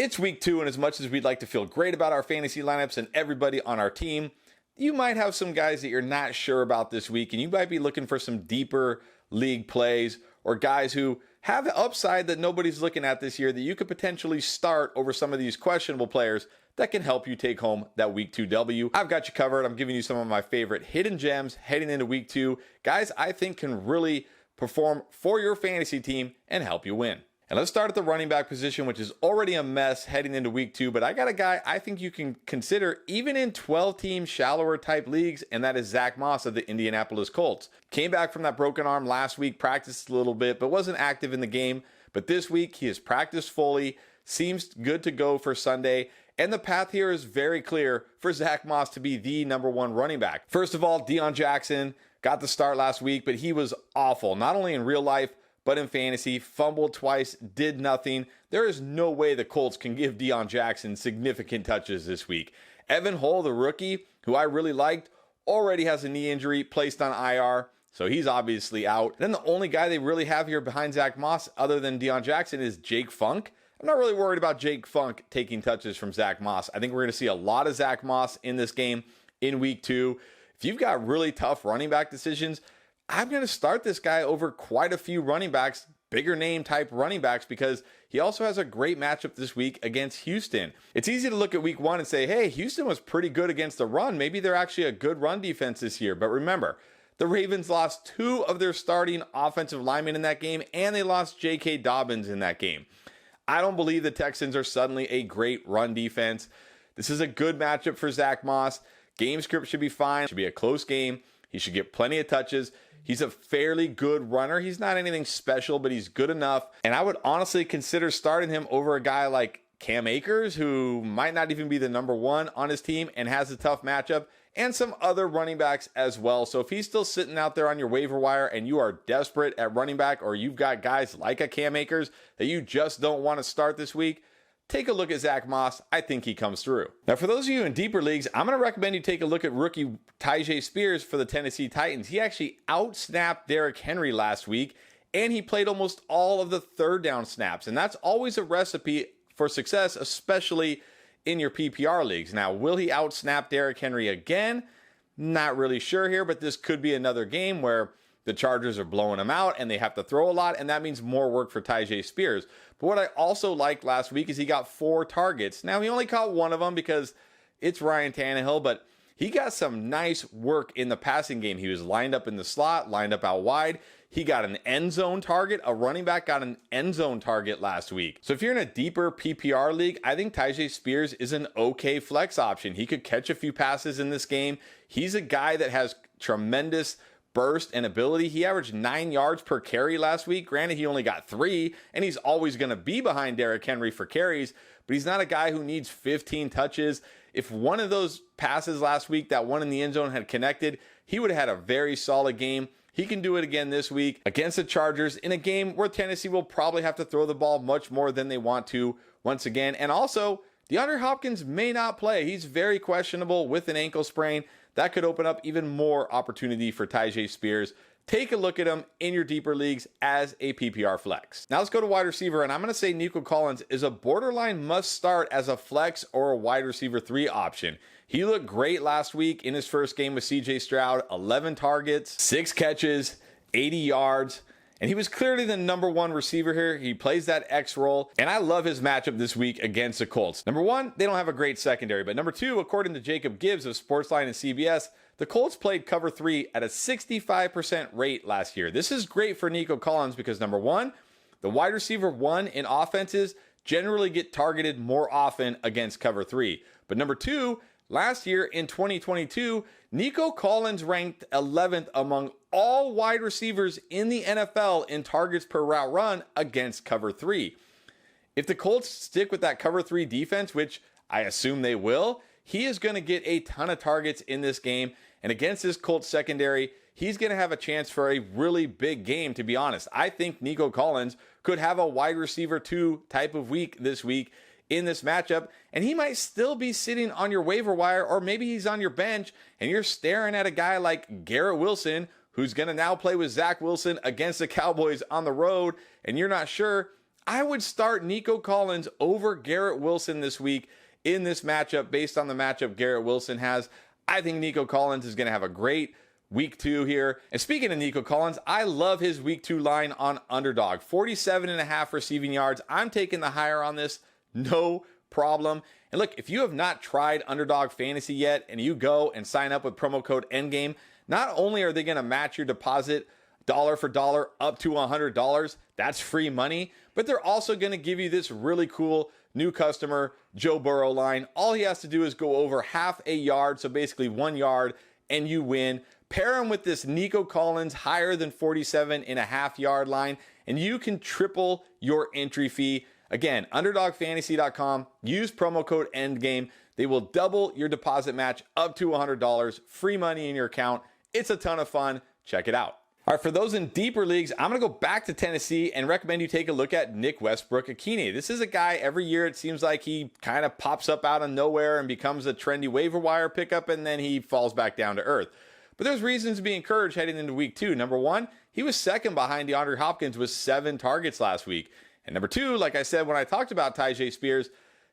It's week 2, and as much as we'd like to feel great about our fantasy lineups and everybody on our team, you might have some guys that you're not sure about this week, and you might be looking for some deeper league plays or guys who have the upside that nobody's looking at this year that you could potentially start over some of these questionable players that can help you take home that week 2 W. I've got you covered. I'm giving you some of my favorite hidden gems heading into week 2. Guys I think can really perform for your fantasy team and help you win. And let's start at the running back position, which is already a mess heading into week 2. But I got a guy I think you can consider even in 12-team shallower type leagues, and that is Zach Moss of the Indianapolis Colts. Came back from that broken arm last week, practiced a little bit, but wasn't active in the game. But this week, he has practiced fully, seems good to go for Sunday. And the path here is very clear for Zach Moss to be the #1 running back. First of all, Deion Jackson got the start last week, but he was awful, not only in real life, but in fantasy. Fumbled twice, did nothing. There is no way the Colts can give Deion Jackson significant touches this week. Evan Hull, the rookie, who I really liked, already has a knee injury, placed on IR, so he's obviously out. Then the only guy they really have here behind Zach Moss, other than Deion Jackson, is Jake Funk. I'm not really worried about Jake Funk taking touches from Zach Moss. I think we're going to see a lot of Zach Moss in this game in week 2. If you've got really tough running back decisions, I'm going to start this guy over quite a few running backs, bigger name type running backs, because he also has a great matchup this week against Houston. It's easy to look at week 1 and say, hey, Houston was pretty good against the run. Maybe they're actually a good run defense this year. But remember, the Ravens lost 2 of their starting offensive linemen in that game, and they lost J.K. Dobbins in that game. I don't believe the Texans are suddenly a great run defense. This is a good matchup for Zach Moss. Game script should be fine. It should be a close game. He should get plenty of touches. He's a fairly good runner. He's not anything special, but he's good enough. And I would honestly consider starting him over a guy like Cam Akers, who might not even be the #1 on his team and has a tough matchup, and some other running backs as well. So if he's still sitting out there on your waiver wire and you are desperate at running back, or you've got guys like a Cam Akers that you just don't want to start this week, take a look at Zach Moss. I think he comes through. Now, for those of you in deeper leagues, I'm going to recommend you take a look at rookie Tyjae Spears for the Tennessee Titans. He actually outsnapped Derrick Henry last week, and he played almost all of the third down snaps. And that's always a recipe for success, especially in your PPR leagues. Now, will he outsnap Derrick Henry again? Not really sure here, but this could be another game where the Chargers are blowing him out and they have to throw a lot, and that means more work for Tyjae Spears. But what I also liked last week is he got 4 targets. Now, he only caught 1 of them because it's Ryan Tannehill, but he got some nice work in the passing game. He was lined up in the slot, lined up out wide. He got an end zone target. A running back got an end zone target last week. So if you're in a deeper PPR league, I think Tyjae Spears is an okay flex option. He could catch a few passes in this game. He's a guy that has tremendous burst and ability. He averaged 9 yards per carry last week. Granted, he only got 3, and he's always going to be behind Derrick Henry for carries, but he's not a guy who needs 15 touches. If one of those passes last week, that one in the end zone, had connected, he would have had a very solid game. He can do it again this week against the Chargers in a game where Tennessee will probably have to throw the ball much more than they want to once again. And also, DeAndre Hopkins may not play. He's very questionable with an ankle sprain. That could open up even more opportunity for Tyjae Spears. Take a look at him in your deeper leagues as a PPR flex. Now let's go to wide receiver, and I'm going to say Nico Collins is a borderline must start as a flex or a wide receiver 3 option. He looked great last week in his first game with CJ Stroud, 11 targets, 6 catches, 80 yards. And he was clearly the #1 receiver here. He plays that X role, and I love his matchup this week against the Colts. #1, they don't have a great secondary, but #2, according to Jacob Gibbs of Sportsline and CBS, the Colts played cover 3 at a 65% rate last year. This is great for Nico Collins because #1, the wide receiver 1 in offenses generally get targeted more often against cover 3. But #2, last year in 2022, Nico Collins ranked 11th among all wide receivers in the NFL in targets per route run against cover 3. If the Colts stick with that cover 3 defense, which I assume they will, he is going to get a ton of targets in this game. And against this Colts secondary, he's going to have a chance for a really big game, to be honest. I think Nico Collins could have a wide receiver 2 type of week this week in this matchup, and he might still be sitting on your waiver wire, or maybe he's on your bench and you're staring at a guy like Garrett Wilson, who's going to now play with Zach Wilson against the Cowboys on the road, and you're not sure. I would start Nico Collins over Garrett Wilson this week in this matchup based on the matchup Garrett Wilson has. I think Nico Collins is going to have a great week 2 here. And speaking of Nico Collins, I love his week 2 line on Underdog. 47.5 receiving yards. I'm taking the higher on this. No problem. And look, if you have not tried Underdog Fantasy yet and you go and sign up with promo code ENDGAME, not only are they going to match your deposit dollar for dollar up to $100, that's free money, but they're also going to give you this really cool new customer Joe Burrow line. All he has to do is go over half a yard, so basically 1 yard, and you win. Pair him with this Nico Collins higher than 47.5 yard line, and you can triple your entry fee. Again, UnderdogFantasy.com. Use promo code ENDGAME. They will double your deposit match up to $100. Free money in your account. It's a ton of fun. Check it out. All right, for those in deeper leagues, I'm going to go back to Tennessee and recommend you take a look at Nick Westbrook-Ikhine. This is a guy, every year it seems like he kind of pops up out of nowhere and becomes a trendy waiver wire pickup, and then he falls back down to earth. But there's reasons to be encouraged heading into week 2. Number 1, he was second behind DeAndre Hopkins with 7 targets last week. And number 2, like I said when I talked about Tyjae Spears,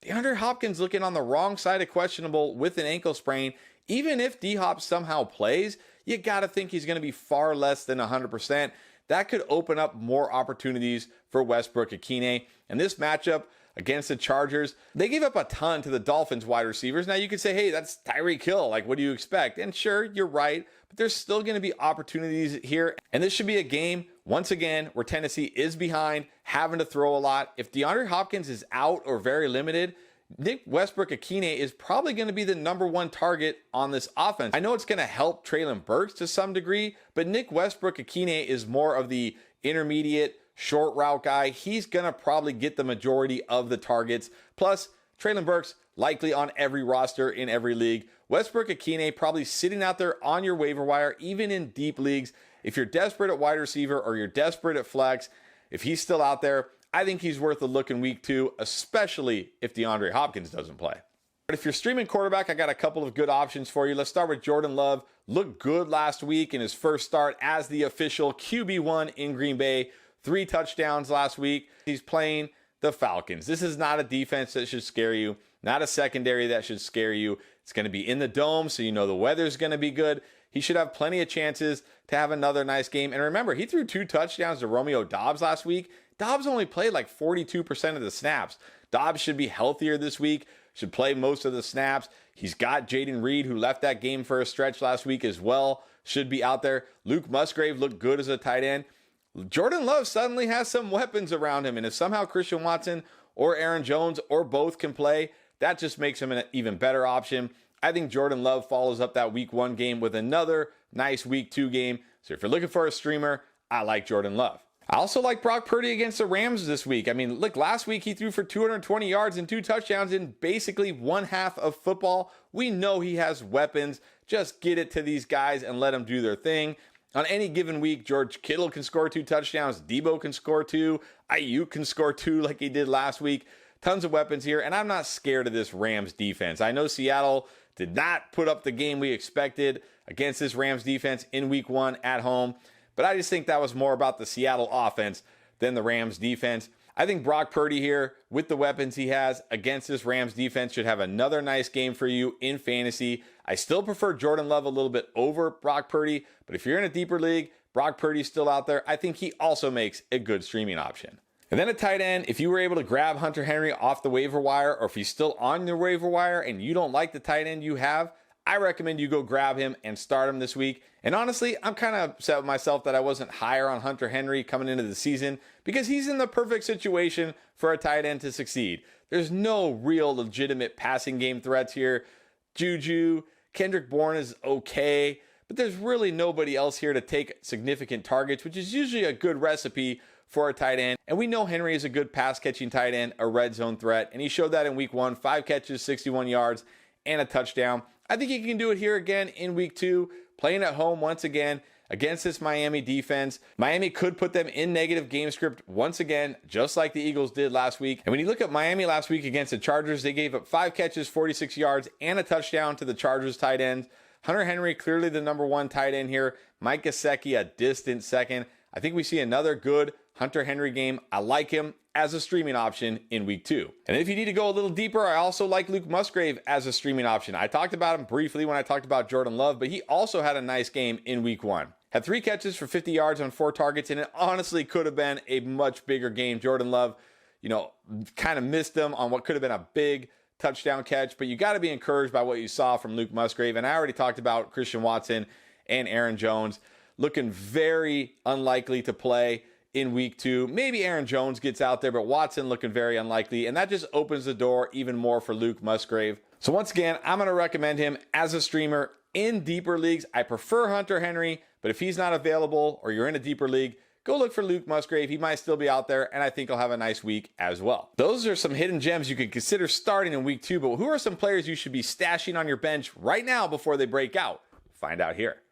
DeAndre Hopkins looking on the wrong side of questionable with an ankle sprain. Even if D-Hop somehow plays, you got to think he's going to be far less than 100%. That could open up more opportunities for Westbrook-Ikhine. And this matchup against the Chargers, they gave up a ton to the Dolphins wide receivers. Now you could say, hey, that's Tyreek Hill. Like, what do you expect? And sure, you're right, but there's still going to be opportunities here. And this should be a game, once again, where Tennessee is behind, having to throw a lot. If DeAndre Hopkins is out or very limited, Nick Westbrook-Ikhine is probably going to be the number 1 target on this offense. I know it's going to help Treylon Burks to some degree, but Nick Westbrook-Ikhine is more of the intermediate, short route guy. He's going to probably get the majority of the targets. Plus, Treylon Burks likely on every roster in every league. Westbrook-Ikhine probably sitting out there on your waiver wire, even in deep leagues. If you're desperate at wide receiver or you're desperate at flex, if he's still out there, I think he's worth a look in week 2, especially if DeAndre Hopkins doesn't play. But if you're streaming quarterback, I got a couple of good options for you. Let's start with Jordan Love. Looked good last week in his first start as the official QB1 in Green Bay. 3 touchdowns last week. He's playing the Falcons. This is not a defense that should scare you, not a secondary that should scare you. It's going to be in the dome, so you know the weather's going to be good. He should have plenty of chances to have another nice game. And remember, he threw 2 touchdowns to Romeo Doubs last week. Doubs only played like 42% of the snaps. Doubs should be healthier this week, should play most of the snaps. He's got Jaden Reed, who left that game for a stretch last week as well, should be out there. Luke Musgrave looked good as a tight end. Jordan Love suddenly has some weapons around him, and if somehow Christian Watson or Aaron Jones or both can play, that just makes him an even better option. I think Jordan Love follows up that week 1 game with another nice week 2 game. So if you're looking for a streamer, I like Jordan Love. I also like Brock Purdy against the Rams this week. I mean, look, last week he threw for 220 yards and 2 touchdowns in basically 1/2 of football. We know he has weapons. Just get it to these guys and let them do their thing. On any given week, George Kittle can score 2 touchdowns. Debo can score 2. Ayuk can score 2 like he did last week. Tons of weapons here, and I'm not scared of this Rams defense. I know Seattle did not put up the game we expected against this Rams defense in week 1 at home. But I just think that was more about the Seattle offense than the Rams defense. I think Brock Purdy here, with the weapons he has against this Rams defense, should have another nice game for you in fantasy. I still prefer Jordan Love a little bit over Brock Purdy, but if you're in a deeper league, Brock Purdy's still out there. I think he also makes a good streaming option. And then at tight end, if you were able to grab Hunter Henry off the waiver wire, or if he's still on your waiver wire and you don't like the tight end you have, I recommend you go grab him and start him this week. And honestly, I'm kind of upset with myself that I wasn't higher on Hunter Henry coming into the season, because he's in the perfect situation for a tight end to succeed. There's no real legitimate passing game threats here. Juju, Kendrick Bourne is okay, but there's really nobody else here to take significant targets, which is usually a good recipe for a tight end. And we know Henry is a good pass catching tight end, a red zone threat, and he showed that in week 1, 5 catches, 61 yards, and a touchdown. I think he can do it here again in week 2, playing at home once again against this Miami defense. Miami could put them in negative game script once again, just like the Eagles did last week. And when you look at Miami last week against the Chargers, they gave up 5 catches, 46 yards, and a touchdown to the Chargers tight end. Hunter Henry, clearly the number 1 tight end here. Mike Gesicki, a distant second. I think we see another good Hunter Henry game. I like him as a streaming option in week 2. And if you need to go a little deeper, I also like Luke Musgrave as a streaming option. I talked about him briefly when I talked about Jordan Love, but he also had a nice game in week 1. Had 3 catches for 50 yards on 4 targets, and it honestly could have been a much bigger game. Jordan Love, kind of missed him on what could have been a big touchdown catch, but you got to be encouraged by what you saw from Luke Musgrave. And I already talked about Christian Watson and Aaron Jones looking very unlikely to play in week 2. Maybe Aaron Jones gets out there, but Watson looking very unlikely. And that just opens the door even more for Luke Musgrave. So once again, I'm going to recommend him as a streamer in deeper leagues. I prefer Hunter Henry, but if he's not available or you're in a deeper league, go look for Luke Musgrave. He might still be out there, and I think he'll have a nice week as well. Those are some hidden gems you could consider starting in week 2, but who are some players you should be stashing on your bench right now before they break out? Find out here.